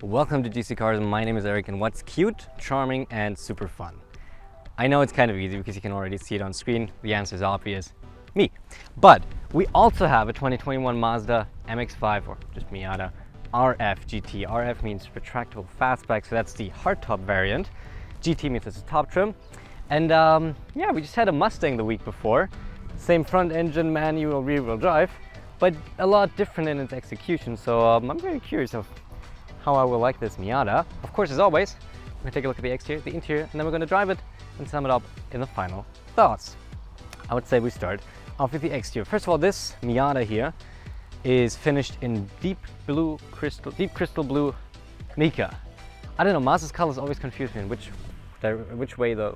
Welcome to GCCars. My name is Eric, and what's cute, charming, and super fun? I know it's kind of easy because you can already see it on screen. The answer is obvious, me. But we also have a 2021 Mazda MX-5, or just Miata, RF GT. RF means retractable fastback, so that's the hardtop variant. GT means it's a top trim. And yeah, we just had a Mustang the week before. Same front engine, manual, rear wheel drive, but a lot different in its execution. So I'm very curious of how I will like this Miata. Of course, as always, we're gonna take a look at the exterior, the interior, and then we're gonna drive it and sum it up in the final thoughts. I would say we start off with the exterior. First of all, this Miata here is finished in deep crystal blue mica. I don't know, Mazda's colors always confuse me in which way the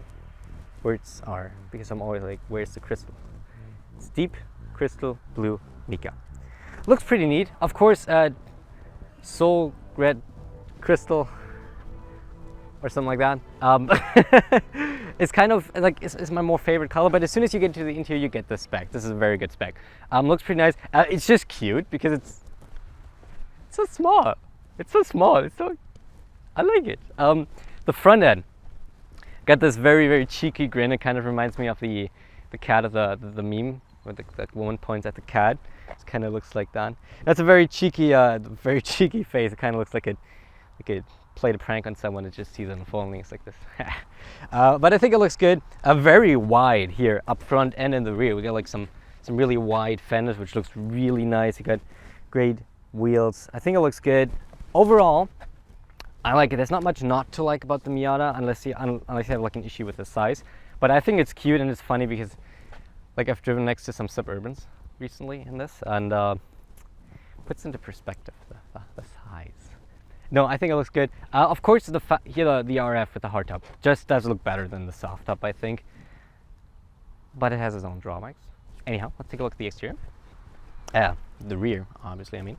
words are, because I'm always like, where's the crystal? It's deep crystal blue mica. Looks pretty neat. Of course, soul red crystal or something like that. It's kind of like, it's my more favorite color, but as soon as you get to the interior, you get this spec. This is a very good spec. Looks pretty nice. It's just cute because it's so small. It's so small. It's so, I like it. The front end got this very cheeky grin. It kind of reminds me of the cat of the meme where that woman points at the cat. It kind of looks like that. That's a very cheeky face. It kind of looks like it played a prank on someone. It just sees it unfolding. It's like this. But I think it looks good. Very wide here up front and in the rear. We got like some really wide fenders, which looks really nice. You got great wheels. I think it looks good. Overall, I like it. There's not much not to like about the Miata unless you have like an issue with the size. But I think it's cute and it's funny because like I've driven next to some Suburbans recently in this, and puts into perspective the size. No, I think it looks good. Of course, the RF with the hardtop just does look better than the soft top, I think. But it has its own drawbacks. Anyhow, let's take a look at the exterior. The rear, obviously, I mean.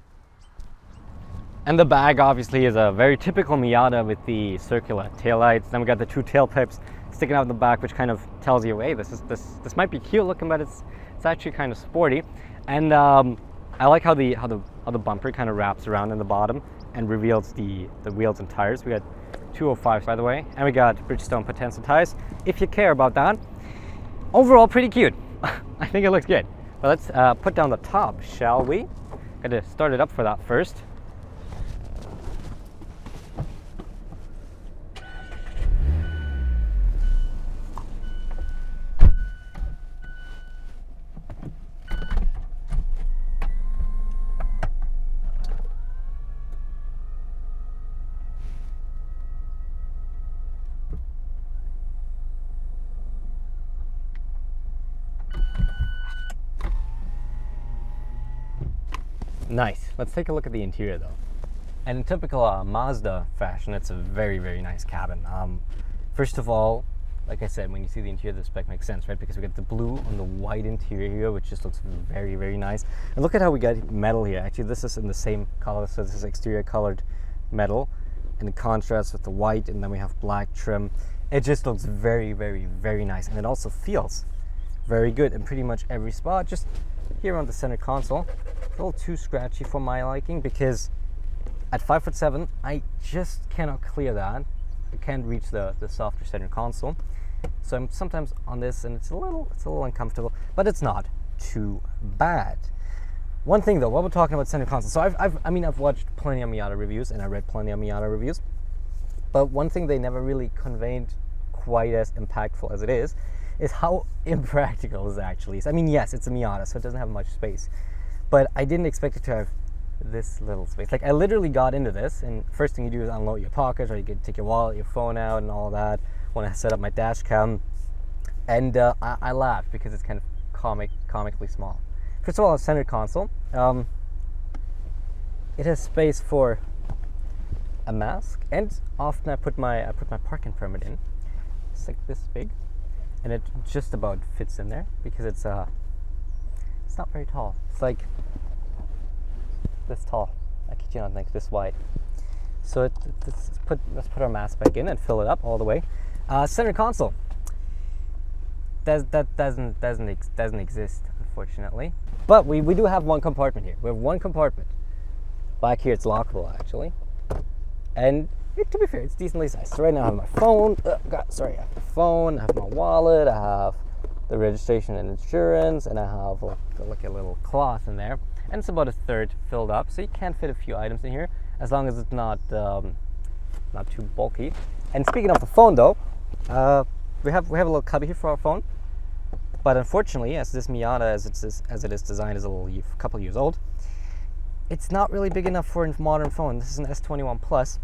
And the back, obviously, is a very typical Miata with the circular taillights. Then we got the two tailpipes sticking out in the back, which kind of tells you, hey, this might be cute looking, but it's actually kind of sporty. And I like how the bumper kind of wraps around in the bottom and reveals the wheels and tires. We got 205s, by the way, and we got Bridgestone Potenza tires, if you care about that. Overall, pretty cute. I think it looks good. But let's put down the top, shall we? Got to start it up for that first. Nice. Let's take a look at the interior though. And in typical Mazda fashion, it's a very nice cabin. First of all, like I said, when you see the interior, the spec makes sense, right? Because we got the blue on the white interior here, which just looks very nice. And look at how we got metal here. Actually, this is in the same color, so this is exterior colored metal in contrast with the white, and then we have black trim. It just looks very nice, and it also feels very good in pretty much every spot. Just here on the center console, a little too scratchy for my liking because at 5'7", I just cannot clear that. I can't reach the softer center console. So I'm sometimes on this and it's a little uncomfortable, but it's not too bad. One thing though, while we're talking about center console, so I've watched plenty of Miata reviews and I read plenty of Miata reviews, but one thing they never really conveyed quite as impactful as it is how impractical this actually is. I mean, yes, it's a Miata, so it doesn't have much space, but I didn't expect it to have this little space. Like, I literally got into this, and first thing you do is unload your pockets, or you can take your wallet, your phone out, and all that. When I set up my dash cam, and I laughed because it's kind of comically small. First of all, a center console. It has space for a mask, and often I put my parking permit in. It's like this big. And it just about fits in there because it's not very tall. It's like this tall. I kid you not, like this wide. So let's put our mask back in and fill it up all the way. Center console. That doesn't exist, unfortunately. But we do have one compartment here. We have one compartment. Back here it's lockable actually. And to be fair, it's decently sized. So right now I have my phone. I have my phone. I have my wallet. I have the registration and insurance, and I have like a little cloth in there. And it's about a third filled up, so you can fit a few items in here as long as it's not too bulky. And speaking of the phone, though, we have a little cubby here for our phone. But unfortunately, as this Miata, as it is designed, is a couple years old, it's not really big enough for a modern phone. This is an S21 Plus,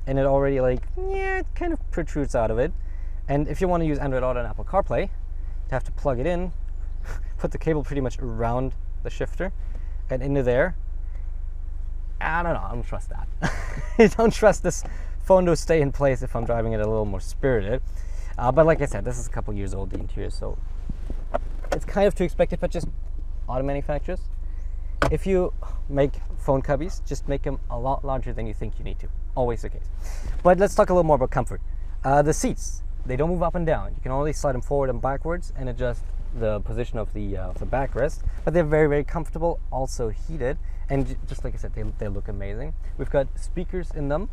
and it already it kind of protrudes out of it. And if you want to use Android Auto and Apple CarPlay, you have to plug it in, put the cable pretty much around the shifter and into there. I don't know, I don't trust that. I don't trust this phone to stay in place if I'm driving it a little more spirited. But like I said, this is a couple years old, the interior, so it's kind of to expect it, but just auto manufacturers. If you make phone cubbies, just make them a lot larger than you think you need to. Always the case. But let's talk a little more about comfort. The seats, they don't move up and down. You can only slide them forward and backwards and adjust the position of the backrest. But they're very, very comfortable, also heated. And just like I said, they look amazing. We've got speakers in them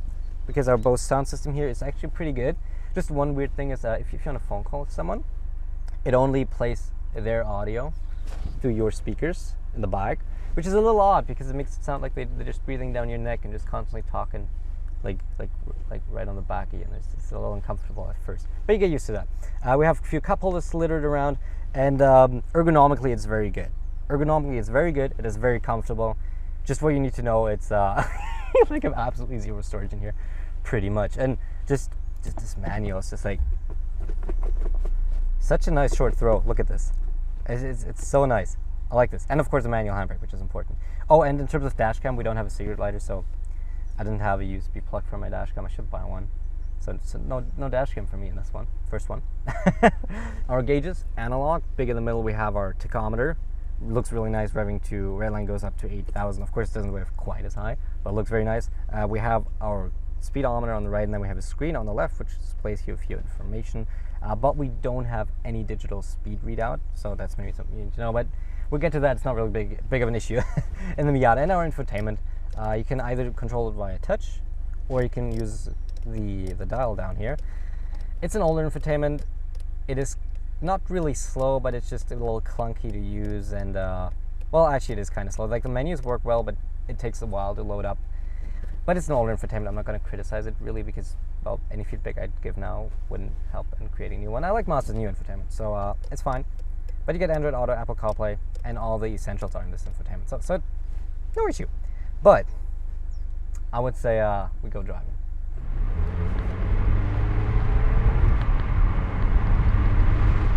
because our Bose sound system here is actually pretty good. Just one weird thing is if you're on a phone call with someone, it only plays their audio through your speakers in the back, which is a little odd because it makes it sound like they're just breathing down your neck and just constantly talking like right on the back of you, and it's a little uncomfortable at first, but you get used to that. We have a few cup holders littered around, and ergonomically it's very good. It is very comfortable. Just what you need to know, it's like I have absolutely zero storage in here, pretty much. And just this manual is just like such a nice short throw. Look at this. It's so nice. I like this. And of course the manual handbrake, which is important. Oh, and in terms of dash cam, we don't have a cigarette lighter, so I didn't have a USB plug for my dash cam. I should buy one. So no dash cam for me in this one. First one. Our gauges, analog. Big in the middle we have our tachometer. Looks really nice, revving to, redline goes up to 8,000. Of course it doesn't rev quite as high, but it looks very nice. We have our speedometer on the right, and then we have a screen on the left which displays you a few information. But we don't have any digital speed readout, so that's maybe something you need to know, but we'll get to that. It's not really big of an issue in the Miata. And our infotainment, you can either control it via touch, or you can use the dial down here. It's an older infotainment. It is not really slow, but it's just a little clunky to use, and well, actually it is kind of slow. Like the menus work well, but it takes a while to load up. But it's an older infotainment. I'm not going to criticize it really, because, well, any feedback I'd give now wouldn't help in creating a new one. I like Mazda's new infotainment, so it's fine. But you get Android Auto, Apple CarPlay, and all the essentials are in this infotainment, so no issue. But I would say we go driving.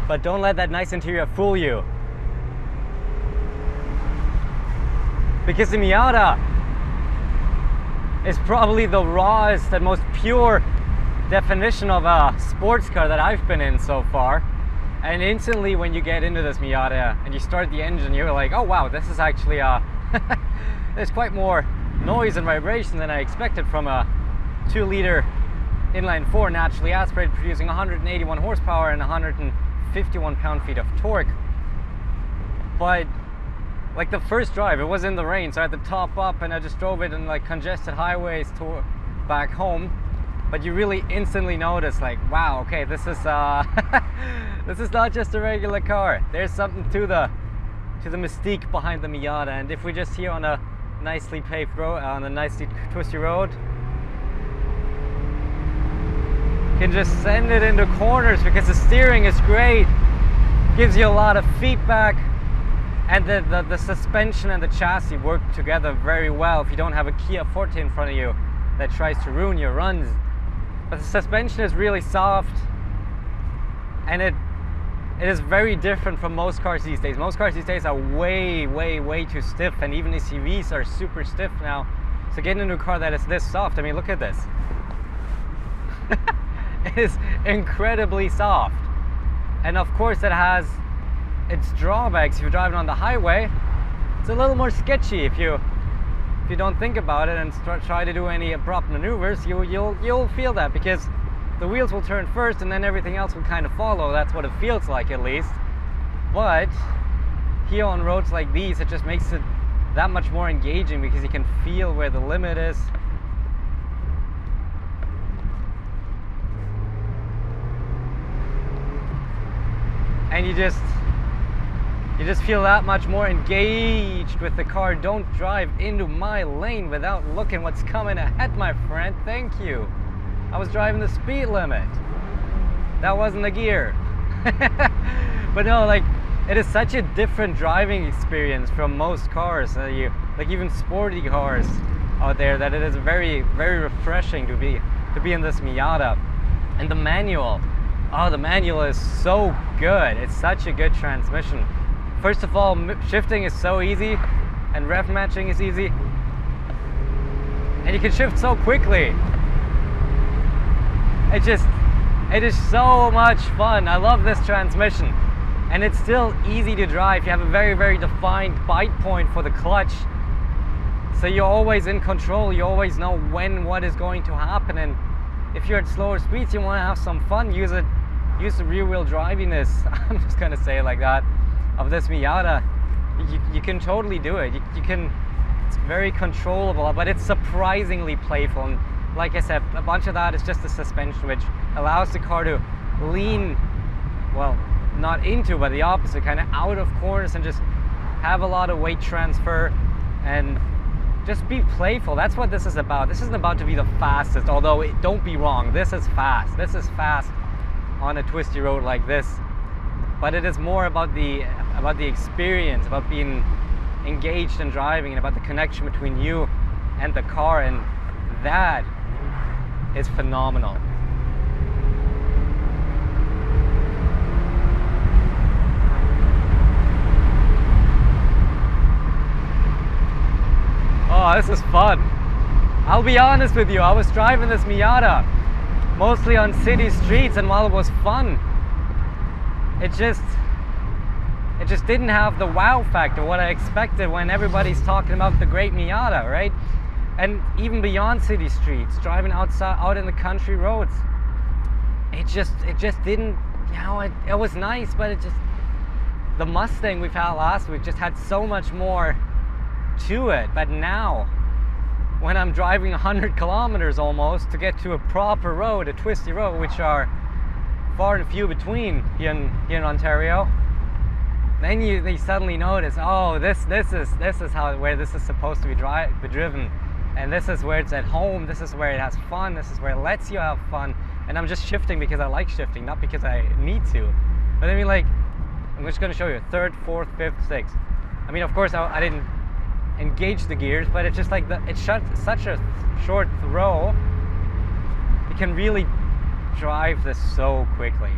But don't let that nice interior fool you, because the Miata is probably the rawest and most pure definition of a sports car that I've been in so far. And instantly when you get into this Miata and you start the engine, you're like, oh wow, this is actually there's quite more noise and vibration than I expected from a 2-liter inline 4 naturally aspirated, producing 181 horsepower and 151 pound-feet of torque. But like the first drive, it was in the rain, so I had to top up, and I just drove it in like congested highways to back home. But you really instantly notice, like, wow, okay, this is this is not just a regular car. There's something to the mystique behind the Miata. And if we're just here on a nicely paved road, on a nicely twisty road, can just send it into corners because the steering is great, gives you a lot of feedback. And the suspension and the chassis work together very well if you don't have a Kia Forte in front of you that tries to ruin your runs. But the suspension is really soft, and it is very different from most cars these days. Most cars these days are way too stiff, and even SUVs are super stiff now. So getting into a car that is this soft, I mean, look at this. It is incredibly soft. And of course it has its drawbacks. If you're driving on the highway, it's a little more sketchy. If you don't think about it and try to do any abrupt maneuvers, you'll feel that, because the wheels will turn first and then everything else will kind of follow. That's what it feels like, at least. But here on roads like these, it just makes it that much more engaging, because you can feel where the limit is. and you just feel that much more engaged with the car. Don't drive into my lane without looking what's coming ahead, my friend. Thank you. I was driving the speed limit. That wasn't the gear. But no, like, it is such a different driving experience from most cars, like even sporty cars out there, that it is very, very refreshing to be in this Miata. And the manual, oh, the manual is so good. It's such a good transmission. First of all, shifting is so easy, and rev matching is easy, and you can shift so quickly. It is so much fun. I love this transmission, and it's still easy to drive. You have a very, very defined bite point for the clutch, so you're always in control. You always know when what is going to happen, and if you're at slower speeds, you want to have some fun, use the rear wheel driviness, I'm just gonna say it like that, of this Miata. You can totally do it. You can. It's very controllable, but it's surprisingly playful. And like I said, a bunch of that is just the suspension, which allows the car to lean, well, not into, but the opposite, kind of out of corners, and just have a lot of weight transfer and just be playful. That's what this is about. This isn't about to be the fastest, although don't be wrong, this is fast. This is fast on a twisty road like this. But it is more about the experience, about being engaged in driving, and about the connection between you and the car, and that is phenomenal. Oh, this is fun. I'll be honest with you, I was driving this Miata mostly on city streets, and while it was fun, it just didn't have the wow factor, what I expected when everybody's talking about the great Miata, right? And even beyond city streets, driving outside, out in the country roads, it just didn't, you know, it was nice, but the Mustang we've had last week just had so much more to it. But now, when I'm driving 100 kilometers almost to get to a proper road, a twisty road, which are far and few between here in Ontario, then you suddenly notice, oh, this is where this is supposed to be driven, and this is where it's at home. This is where it has fun. This is where it lets you have fun. And I'm just shifting because I like shifting, not because I need to. But I mean, like, I'm just going to show you third, fourth, fifth, sixth. I mean, of course, I didn't engage the gears, but it's just like it's such a short throw. You can really drive this so quickly.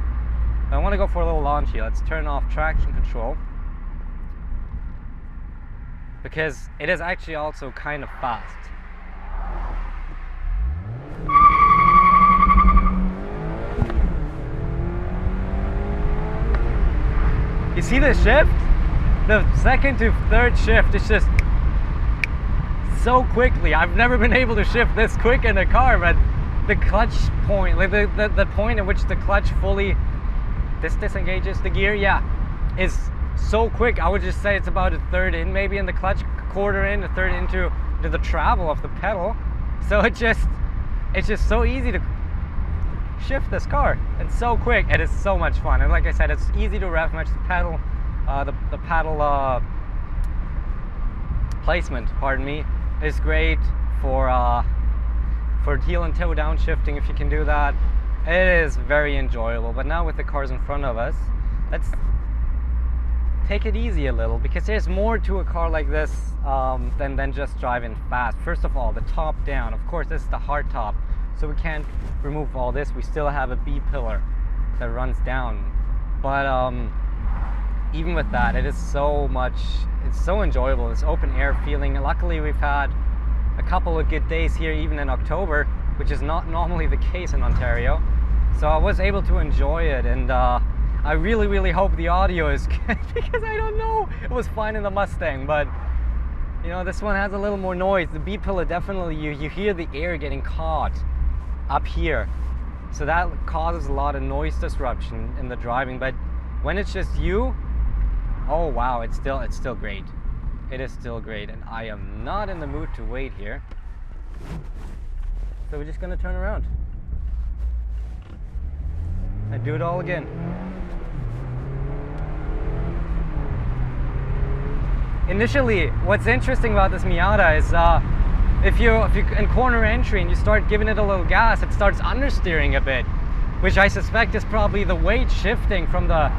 I want to go for a little launch here. Let's turn off traction control, because it is actually also kind of fast. You see the shift? The second to third shift is just so quickly. I've never been able to shift this quick in a car, but the clutch point, like the point at which the clutch fully disengages the gear, yeah, is so quick. I would just say it's about a third in, maybe in the clutch, quarter in, a third into the travel of the pedal. So it's just so easy to shift this car. It's so quick. It is so much fun. And like I said, it's easy to rev match the pedal. The pedal placement, pardon me, is great for heel and toe downshifting if you can do that. It is very enjoyable. But now with the cars in front of us, let's take it easy a little, because there's more to a car like this than just driving fast. First of all, the top down. Of course, this is the hardtop, so we can't remove all this. We still have a B pillar that runs down. But even with that, it is so much, it's so enjoyable, this open air feeling. Luckily, we've had a couple of good days here, even in October, which is not normally the case in Ontario. So I was able to enjoy it, and I really, really hope the audio is good, because I don't know. It was fine in the Mustang, but you know, this one has a little more noise. The B pillar, definitely, you hear the air getting caught up here. So that causes a lot of noise disruption in the driving. But when it's just you, oh wow, it's still great. It is still great, and I am not in the mood to wait here. So we're just gonna turn around and do it all again. initially, what's interesting about this Miata is if you in corner entry and you start giving it a little gas, it starts understeering a bit, which I suspect is probably the weight shifting from the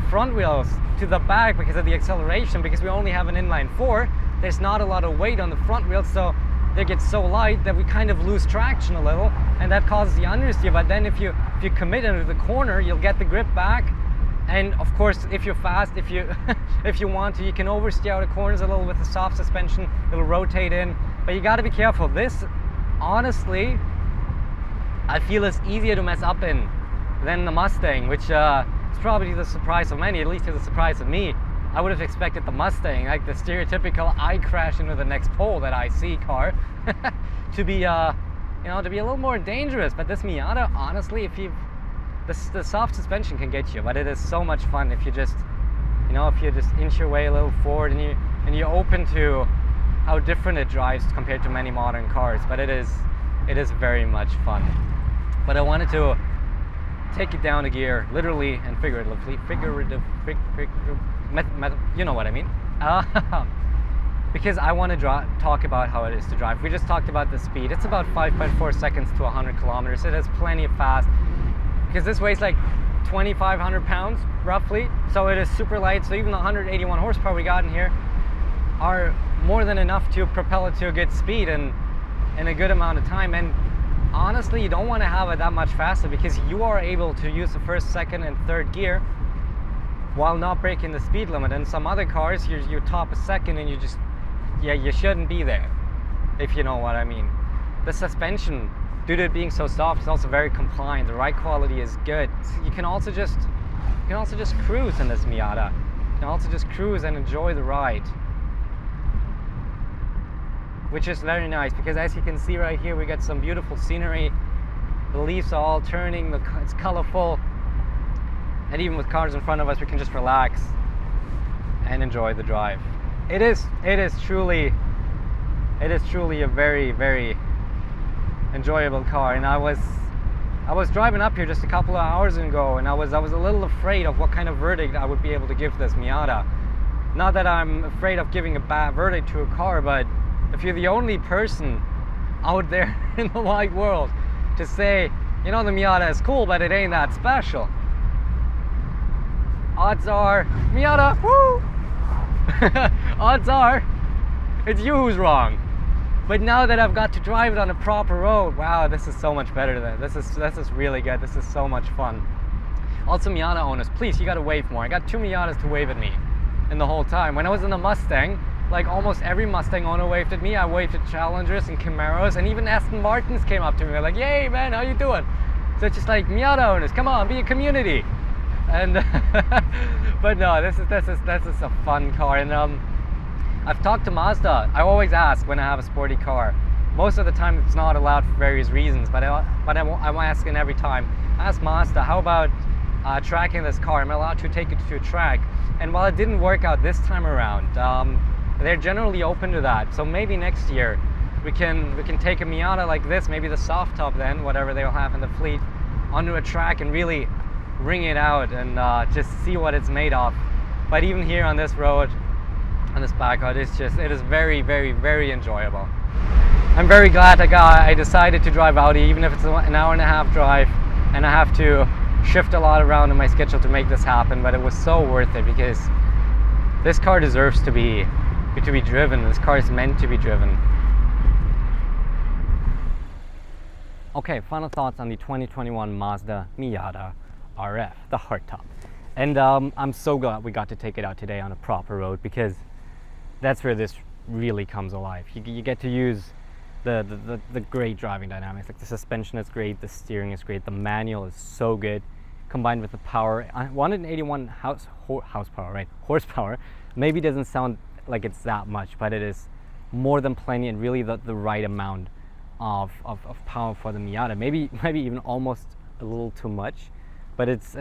front wheels to the back because of the acceleration. Because we only have an inline 4, there's not a lot of weight on the front wheels, so they get so light that we kind of lose traction a little, and that causes the understeer. But then if you commit into the corner, you'll get the grip back. And of course, if you're fast, if you if you want to, you can oversteer out of corners a little with the soft suspension. It'll rotate in, but you got to be careful. This, honestly, I feel is easier to mess up in than the Mustang, which is probably the surprise of many, at least to the surprise of me. I would have expected the Mustang, like the stereotypical I crash into the next pole that I see car, to be to be a little more dangerous. But this Miata, honestly, if you the soft suspension can get you, but it is so much fun if you just inch your way a little forward and you're open to how different it drives compared to many modern cars. But it is very much fun. But I wanted to take it down a gear, literally and figuratively, you know what I mean, because I want to talk about how it is to drive. We just talked about the speed. It's about 5.4 seconds to 100 kilometers. It is plenty of fast, because this weighs like 2,500 pounds roughly, so it is super light. So even the 181 horsepower we got in here are more than enough to propel it to a good speed and in a good amount of time. And honestly, you don't want to have it that much faster, because you are able to use the first, second and third gear while not breaking the speed limit. In some other cars, you top a second and you shouldn't be there, if you know what I mean. The suspension, due to it being so soft, is also very compliant. The ride quality is good. You can also just cruise in this Miata. You can also just cruise and enjoy the ride, which is very nice, because as you can see right here, we got some beautiful scenery. The leaves are all turning, it's colorful, and even with cars in front of us, we can just relax and enjoy the drive. It is truly a very, very enjoyable car. And I was driving up here just a couple of hours ago, and I was a little afraid of what kind of verdict I would be able to give this Miata. Not that I'm afraid of giving a bad verdict to a car, but if you're the only person out there in the wide world to say, the Miata is cool, but it ain't that special, odds are, Miata, woo! Odds are, it's you who's wrong. But now that I've got to drive it on a proper road, wow, this is so much better than this is really good. This is so much fun. Also, Miata owners, please, you gotta wave more. I got 2 Miatas to wave at me in the whole time. When I was in the Mustang, like almost every Mustang owner waved at me. I waved at Challengers and Camaros, and even Aston Martins came up to me. They're like, "Yay, man, how you doing?" So it's just like, Miata owners, come on, be a community. And but no, this is a fun car. And I've talked to Mazda. I always ask when I have a sporty car. Most of the time it's not allowed for various reasons, but I'm asking every time. I asked Mazda, how about tracking this car? Am I allowed to take it to a track? And while it didn't work out this time around, they're generally open to that. So maybe next year we can take a Miata like this, maybe the soft top then, whatever they'll have in the fleet, onto a track and really ring it out and just see what it's made of. But even here on this road, on this back road, it is very, very, very enjoyable. I'm very glad I decided to drive Audi, even if it's an hour and a half drive and I have to shift a lot around in my schedule to make this happen. But it was so worth it, because this car deserves to be driven. This car is meant to be driven. Okay, final thoughts on the 2021 Mazda Miata RF, the hardtop. And I'm so glad we got to take it out today on a proper road, because that's where this really comes alive. You get to use the great driving dynamics. Like the suspension is great, the steering is great, the manual is so good, combined with the power. 181 horsepower, right? Horsepower maybe doesn't sound like it's that much, but it is more than plenty, and really the right amount of power for the Miata. Maybe even almost a little too much, but it's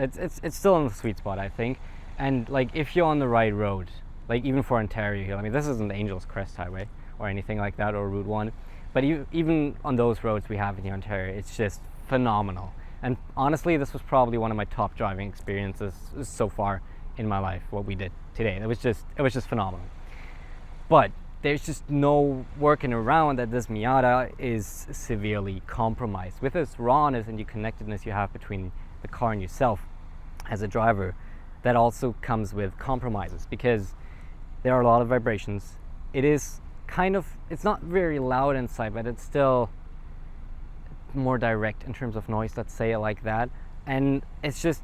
still in the sweet spot, I think. And like, if you're on the right road, like even for Ontario here, I mean, this isn't the Angel's Crest Highway or anything like that, or Route 1, but even on those roads we have in the Ontario, it's just phenomenal. And honestly, this was probably one of my top driving experiences so far in my life, what we did today. It was just phenomenal. But there's just no working around that this Miata is severely compromised. With this rawness and the connectedness you have between the car and yourself as a driver, that also comes with compromises because there are a lot of vibrations. It is kind of, it's not very loud inside, but it's still more direct in terms of noise, let's say it like that. And it's just,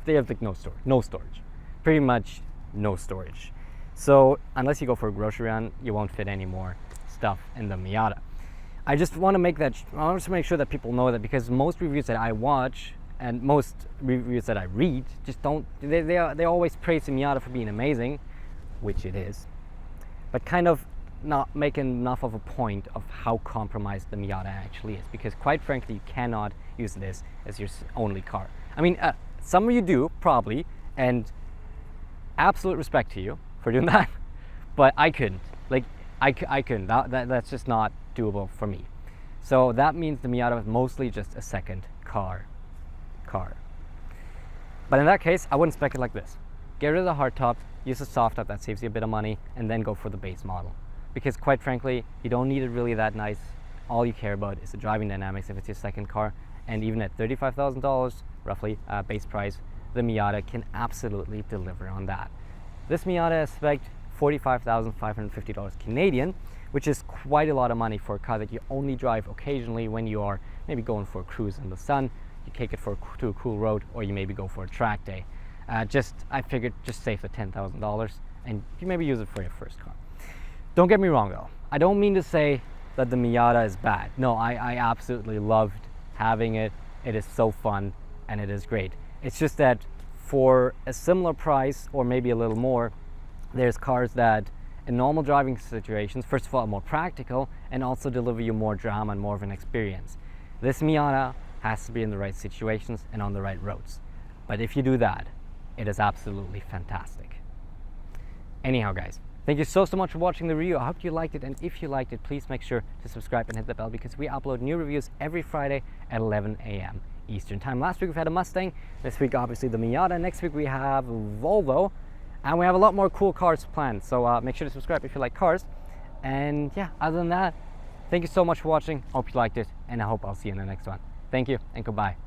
they have like no storage, pretty much no storage. So unless you go for a grocery run, you won't fit any more stuff in the Miata. I just want to make sure that people know that, because most reviews that I watch and most reviews that I read just don't, they always praise the Miata for being amazing, which it is, but kind of not making enough of a point of how compromised the Miata actually is, because quite frankly you cannot use this as your only car. I mean, some of you do probably, and absolute respect to you for doing that, but I couldn't. Like, I couldn't. That's just not doable for me. So that means the Miata is mostly just a second car. But in that case, I wouldn't spec it like this. Get rid of the hardtop, use a soft top that saves you a bit of money, and then go for the base model. Because quite frankly, you don't need it really that nice. All you care about is the driving dynamics if it's your second car. And even at $35,000, roughly base price, the Miata can absolutely deliver on that. This Miata is spec'd $45,550 Canadian, which is quite a lot of money for a car that you only drive occasionally when you are maybe going for a cruise in the sun, you take it to a cool road, or you maybe go for a track day. I figured just save the $10,000 and you maybe use it for your first car. Don't get me wrong though, I don't mean to say that the Miata is bad. No, I absolutely loved having it. It is so fun and it is great. It's just that for a similar price, or maybe a little more, there's cars that in normal driving situations, first of all, are more practical and also deliver you more drama and more of an experience. This Miata has to be in the right situations and on the right roads. But if you do that, it is absolutely fantastic. Anyhow guys, thank you so much for watching the review. I hope you liked it, and if you liked it, please make sure to subscribe and hit the bell, because we upload new reviews every Friday at 11 a.m. Eastern time. Last week we've had a Mustang, this week obviously the Miata, next week we have Volvo, and we have a lot more cool cars planned, so make sure to subscribe if you like cars. And yeah, other than that, thank you so much for watching. Hope you liked it, and I hope I'll see you in the next one. Thank you and goodbye.